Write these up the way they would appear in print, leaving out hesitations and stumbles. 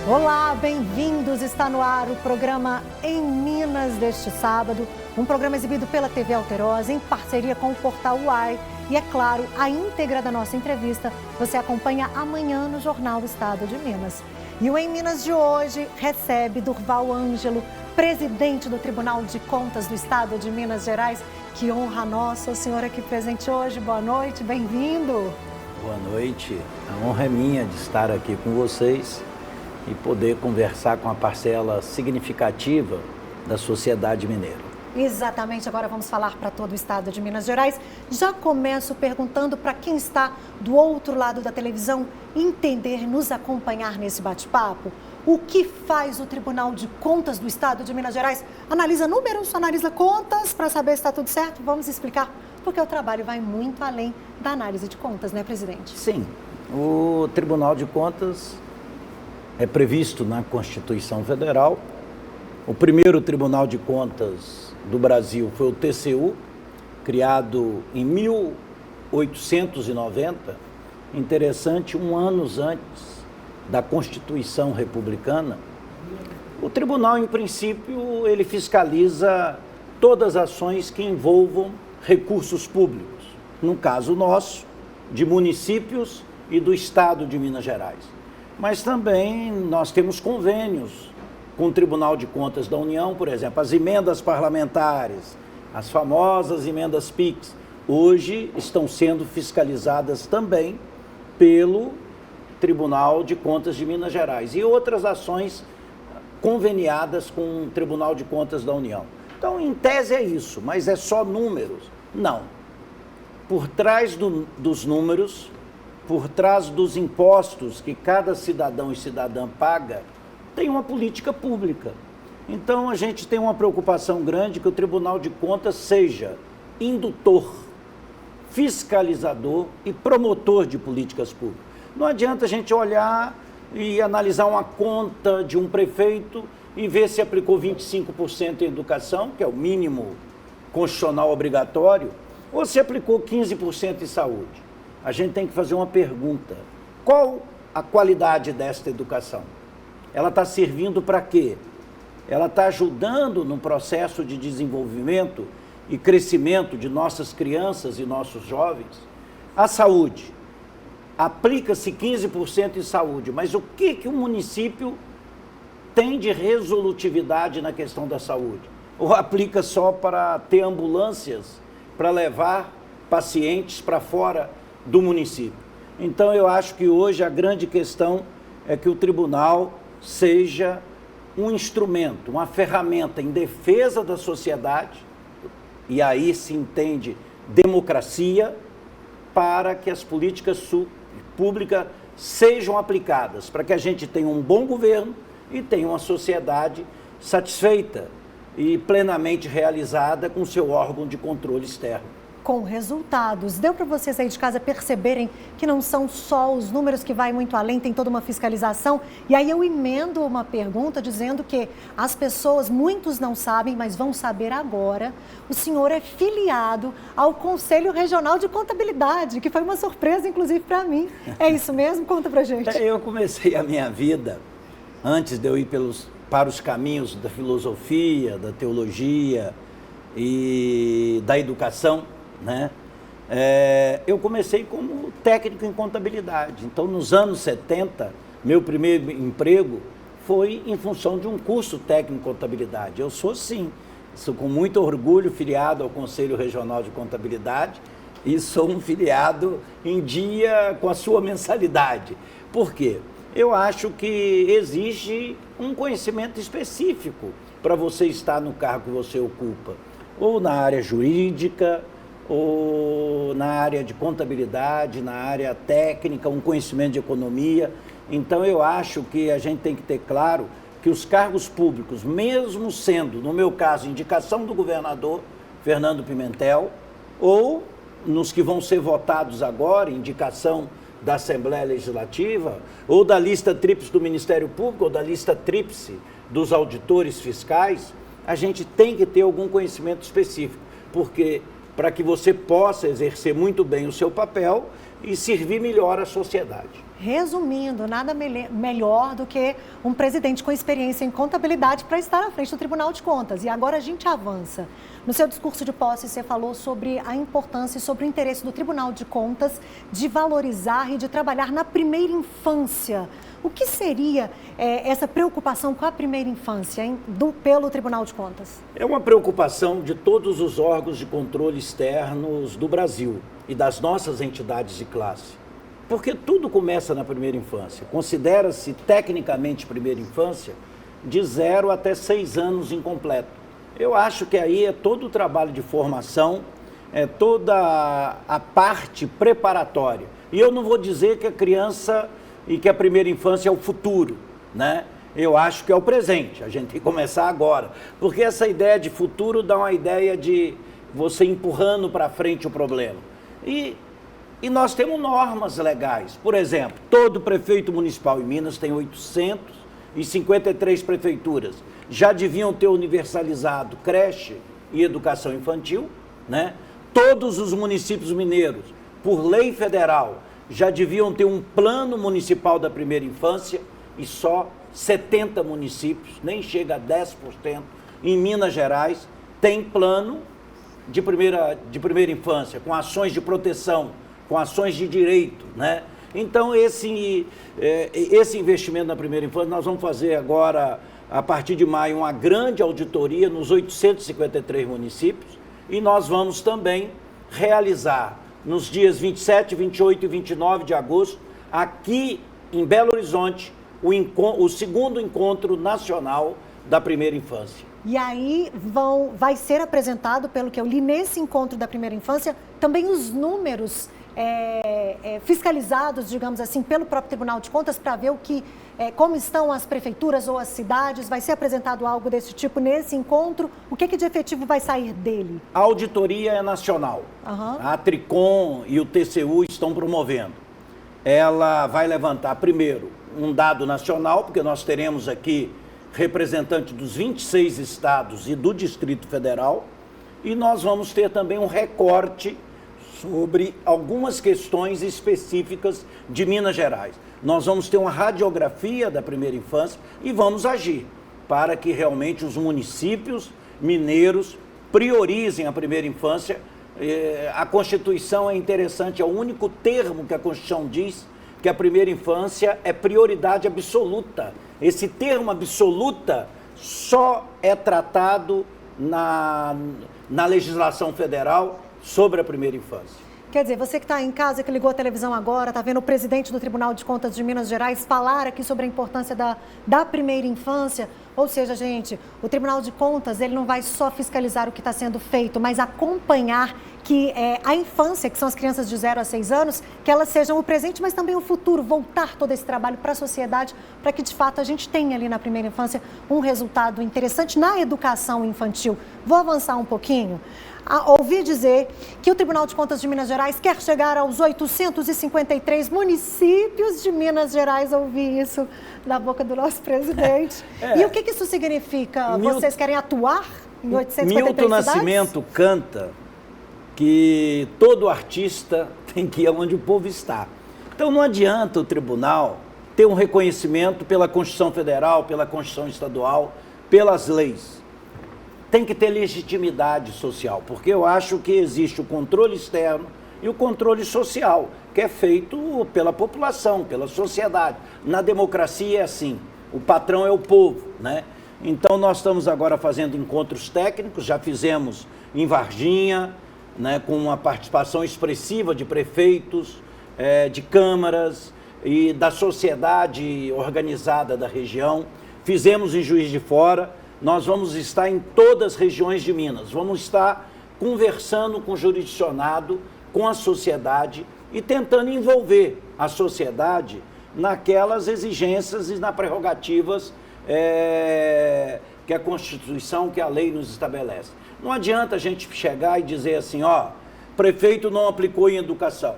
Olá, bem-vindos! Está no ar o programa Em Minas deste sábado, um programa exibido pela TV Alterosa em parceria com o Portal UAI. E é claro, a íntegra da nossa entrevista você acompanha amanhã no Jornal Estado de Minas. E o Em Minas de hoje recebe Durval Ângelo, presidente do Tribunal de Contas do Estado de Minas Gerais. Que honra nossa, o senhor aqui presente hoje. Boa noite, bem-vindo. Boa noite, a honra é minha de estar aqui com vocês e poder conversar com a parcela significativa da sociedade mineira. Exatamente, agora vamos falar para todo o estado de Minas Gerais. Já começo perguntando para quem está do outro lado da televisão entender, nos acompanhar nesse bate-papo. O que faz o Tribunal de Contas do Estado de Minas Gerais? Analisa números, analisa contas para saber se está tudo certo? Vamos explicar, porque o trabalho vai muito além da análise de contas, né, presidente? Sim, o Tribunal de Contas é previsto na Constituição Federal. O primeiro Tribunal de Contas do Brasil foi o TCU, criado em 1890, interessante, um ano antes da Constituição Republicana. O tribunal, em princípio, ele fiscaliza todas as ações que envolvam recursos públicos, no caso nosso, de municípios e do Estado de Minas Gerais. Mas também nós temos convênios com o Tribunal de Contas da União, por exemplo, as emendas parlamentares, as famosas emendas PIX, hoje estão sendo fiscalizadas também pelo Tribunal de Contas de Minas Gerais e outras ações conveniadas com o Tribunal de Contas da União. Então, em tese é isso, mas é só números? Não. Por trás dos números, por trás dos impostos que cada cidadão e cidadã paga, tem uma política pública. Então, a gente tem uma preocupação grande que o Tribunal de Contas seja indutor, fiscalizador e promotor de políticas públicas. Não adianta a gente olhar e analisar uma conta de um prefeito e ver se aplicou 25% em educação, que é o mínimo constitucional obrigatório, ou se aplicou 15% em saúde. A gente tem que fazer uma pergunta: qual a qualidade desta educação? Ela está servindo para quê? Ela está ajudando no processo de desenvolvimento e crescimento de nossas crianças e nossos jovens? A saúde, aplica-se 15% em saúde, mas o que o município tem de resolutividade na questão da saúde? Ou aplica só para ter ambulâncias para levar pacientes para fora do município? Então, eu acho que hoje a grande questão é que o tribunal seja um instrumento, uma ferramenta em defesa da sociedade, e aí se entende democracia, para que as políticas públicas sejam aplicadas, para que a gente tenha um bom governo e tenha uma sociedade satisfeita e plenamente realizada com seu órgão de controle externo. Com resultados. Deu para vocês aí de casa perceberem que não são só os números que vai muito além, tem toda uma fiscalização. E aí eu emendo uma pergunta dizendo que as pessoas, muitos não sabem, mas vão saber agora. O senhor é filiado ao Conselho Regional de Contabilidade, que foi uma surpresa, inclusive, para mim. É isso mesmo? Conta pra gente. Eu comecei a minha vida, antes de eu ir para os caminhos da filosofia, da teologia e da educação, né? Eu comecei como técnico em contabilidade. Então, nos anos 70, meu primeiro emprego foi em função de um curso técnico em contabilidade. Eu sou, sim, sou com muito orgulho filiado ao Conselho Regional de Contabilidade e sou um filiado em dia com a sua mensalidade. Por quê? Eu acho que exige um conhecimento específico para você estar no cargo que você ocupa, ou na área jurídica, ou na área de contabilidade, na área técnica, um conhecimento de economia. Então, eu acho que a gente tem que ter claro que os cargos públicos, mesmo sendo, no meu caso, indicação do governador Fernando Pimentel, ou nos que vão ser votados agora, indicação da Assembleia Legislativa, ou da lista tríplice do Ministério Público, ou da lista tríplice dos auditores fiscais, a gente tem que ter algum conhecimento específico, porque para que você possa exercer muito bem o seu papel, e servir melhor a sociedade. Resumindo, nada melhor do que um presidente com experiência em contabilidade para estar à frente do Tribunal de Contas. E agora a gente avança. No seu discurso de posse, você falou sobre a importância e sobre o interesse do Tribunal de Contas de valorizar e de trabalhar na primeira infância. O que seria essa preocupação com a primeira infância, hein, pelo Tribunal de Contas? É uma preocupação de todos os órgãos de controle externos do Brasil e das nossas entidades de classe. Porque tudo começa na primeira infância. Considera-se tecnicamente primeira infância de 0 até 6 anos incompleto. Eu acho que aí é todo o trabalho de formação, é toda a parte preparatória. E eu não vou dizer que a criança e que a primeira infância é o futuro, né? Eu acho que é o presente, a gente tem que começar agora. Porque essa ideia de futuro dá uma ideia de você empurrando para frente o problema. E nós temos normas legais. Por exemplo, todo prefeito municipal em Minas tem 853 prefeituras. Já deviam ter universalizado creche e educação infantil, né? Todos os municípios mineiros, por lei federal, já deviam ter um plano municipal da primeira infância e só 70 municípios, nem chega a 10%, em Minas Gerais, tem plano de primeira infância, com ações de proteção, com ações de direito, né? Então, esse investimento na primeira infância, nós vamos fazer agora, a partir de maio, uma grande auditoria nos 853 municípios e nós vamos também realizar, nos dias 27, 28 e 29 de agosto, aqui em Belo Horizonte, o segundo encontro nacional da primeira infância. E aí vai ser apresentado, pelo que eu li nesse encontro da primeira infância, também os números fiscalizados, digamos assim, pelo próprio Tribunal de Contas para ver como estão as prefeituras ou as cidades. Vai ser apresentado algo desse tipo nesse encontro? O que de efetivo vai sair dele? A auditoria é nacional. A Tricom e o TCU estão promovendo. Ela vai levantar, primeiro, um dado nacional, porque nós teremos aqui representante dos 26 estados e do Distrito Federal, e nós vamos ter também um recorte sobre algumas questões específicas de Minas Gerais. Nós vamos ter uma radiografia da primeira infância e vamos agir para que realmente os municípios mineiros priorizem a primeira infância. A Constituição é interessante, é o único termo que a Constituição diz que a primeira infância é prioridade absoluta. Esse termo absoluta só é tratado na legislação federal sobre a primeira infância. Quer dizer, você que está em casa, que ligou a televisão agora, está vendo o presidente do Tribunal de Contas de Minas Gerais falar aqui sobre a importância da primeira infância. Ou seja, gente, o Tribunal de Contas, ele não vai só fiscalizar o que está sendo feito, mas acompanhar que a infância, que são as crianças de 0 a 6 anos, que elas sejam o presente, mas também o futuro, voltar todo esse trabalho para a sociedade, para que de fato a gente tenha ali na primeira infância um resultado interessante na educação infantil. Vou avançar um pouquinho. Ouvi dizer que o Tribunal de Contas de Minas Gerais quer chegar aos 853 municípios de Minas Gerais. Ouvi isso da boca do nosso presidente. E o que isso significa? Vocês querem atuar em 853 Milton cidades? Nascimento canta que todo artista tem que ir onde o povo está. Então não adianta o tribunal ter um reconhecimento pela Constituição Federal, pela Constituição Estadual, pelas leis. Tem que ter legitimidade social, porque eu acho que existe o controle externo e o controle social, que é feito pela população, pela sociedade. Na democracia é assim, o patrão é o povo, né? Então nós estamos agora fazendo encontros técnicos, já fizemos em Varginha, né, com uma participação expressiva de prefeitos, de câmaras e da sociedade organizada da região. Fizemos em Juiz de Fora. Nós vamos estar em todas as regiões de Minas, vamos estar conversando com o jurisdicionado, com a sociedade e tentando envolver a sociedade naquelas exigências e nas prerrogativas que a Constituição, que a lei nos estabelece. Não adianta a gente chegar e dizer assim, prefeito não aplicou em educação,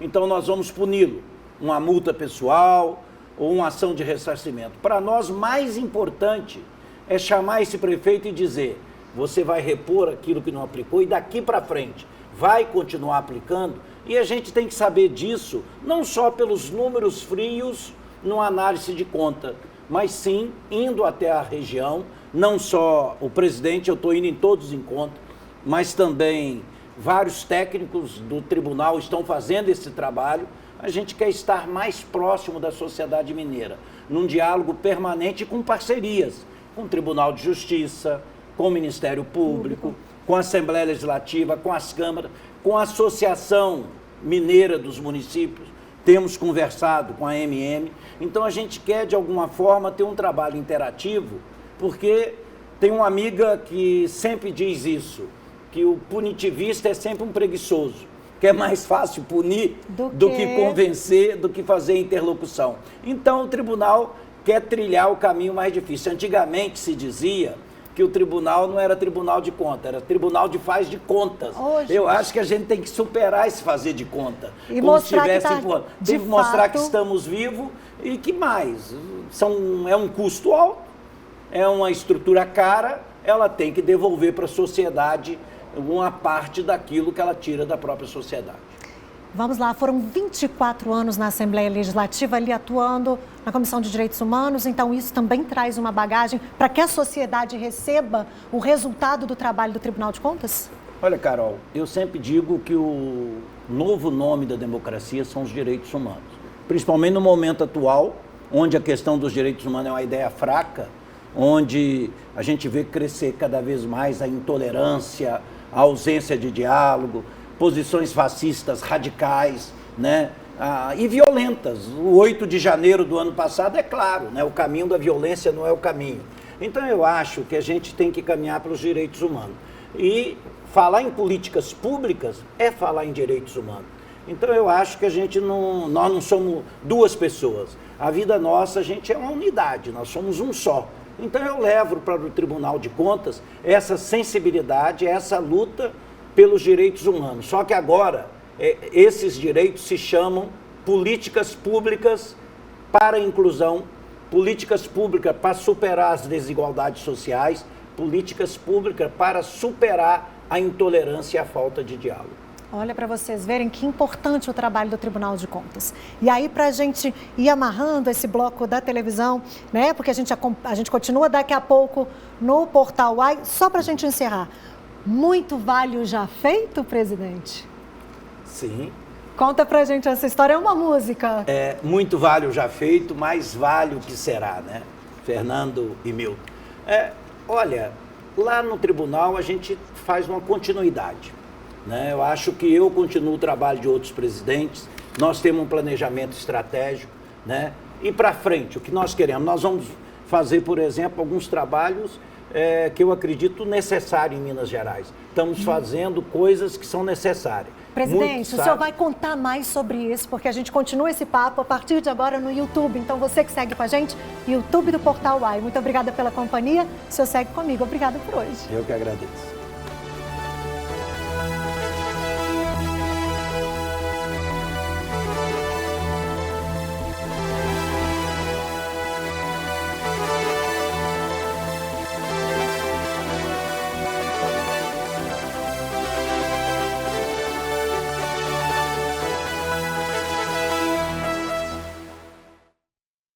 então nós vamos puni-lo, uma multa pessoal ou uma ação de ressarcimento. Para nós, mais importante é chamar esse prefeito e dizer, você vai repor aquilo que não aplicou e daqui para frente vai continuar aplicando, e a gente tem que saber disso, não só pelos números frios numa análise de conta, mas sim indo até a região, não só o presidente, eu estou indo em todos os encontros, mas também vários técnicos do tribunal estão fazendo esse trabalho. A gente quer estar mais próximo da sociedade mineira, num diálogo permanente com parcerias, com o Tribunal de Justiça, com o Ministério Público, com a Assembleia Legislativa, com as câmaras, com a Associação Mineira dos Municípios. Temos conversado com a MM. Então a gente quer, de alguma forma, ter um trabalho interativo, porque tem uma amiga que sempre diz isso, que o punitivista é sempre um preguiçoso, que é mais fácil punir do que convencer, do que fazer interlocução. Então o tribunal quer trilhar o caminho mais difícil. Antigamente se dizia que o tribunal não era tribunal de conta, era tribunal de faz de contas. Eu acho que a gente tem que superar esse fazer de conta. E mostrar que tem que mostrar que estamos vivos e que mais. É um custo alto, é uma estrutura cara, ela tem que devolver para a sociedade uma parte daquilo que ela tira da própria sociedade. Vamos lá, foram 24 anos na Assembleia Legislativa ali atuando na Comissão de Direitos Humanos, então isso também traz uma bagagem para que a sociedade receba o resultado do trabalho do Tribunal de Contas? Olha, Carol, eu sempre digo que o novo nome da democracia são os direitos humanos, principalmente no momento atual, onde a questão dos direitos humanos é uma ideia fraca, onde a gente vê crescer cada vez mais a intolerância, a ausência de diálogo, posições fascistas radicais, né? E violentas. O 8 de janeiro do ano passado é claro, né? O caminho da violência não é o caminho. Então eu acho que a gente tem que caminhar para os direitos humanos. E falar em políticas públicas é falar em direitos humanos. Então eu acho que nós não somos duas pessoas. A vida nossa, a gente é uma unidade, nós somos um só. Então eu levo para o Tribunal de Contas essa sensibilidade, essa luta pelos direitos humanos. Só que agora, esses direitos se chamam políticas públicas para a inclusão, políticas públicas para superar as desigualdades sociais, políticas públicas para superar a intolerância e a falta de diálogo. Olha, para vocês verem que importante o trabalho do Tribunal de Contas. E aí, para a gente ir amarrando esse bloco da televisão, né? Porque a gente continua daqui a pouco no Portal UAI, só para a gente encerrar. Muito vale o já feito, presidente? Sim. Conta pra gente essa história, é uma música. Muito vale o já feito, mais vale o que será, né? Fernando e Milton. Olha, lá no tribunal a gente faz uma continuidade, né? Eu acho que eu continuo o trabalho de outros presidentes, nós temos um planejamento estratégico, né? E para frente, o que nós queremos? Nós vamos fazer, por exemplo, alguns trabalhos que eu acredito necessário em Minas Gerais. Estamos fazendo coisas que são necessárias. Presidente, o senhor vai contar mais sobre isso, porque a gente continua esse papo a partir de agora no YouTube. Então, você que segue com a gente, YouTube do Portal UAI. Muito obrigada pela companhia. O senhor segue comigo. Obrigada por hoje. Eu que agradeço.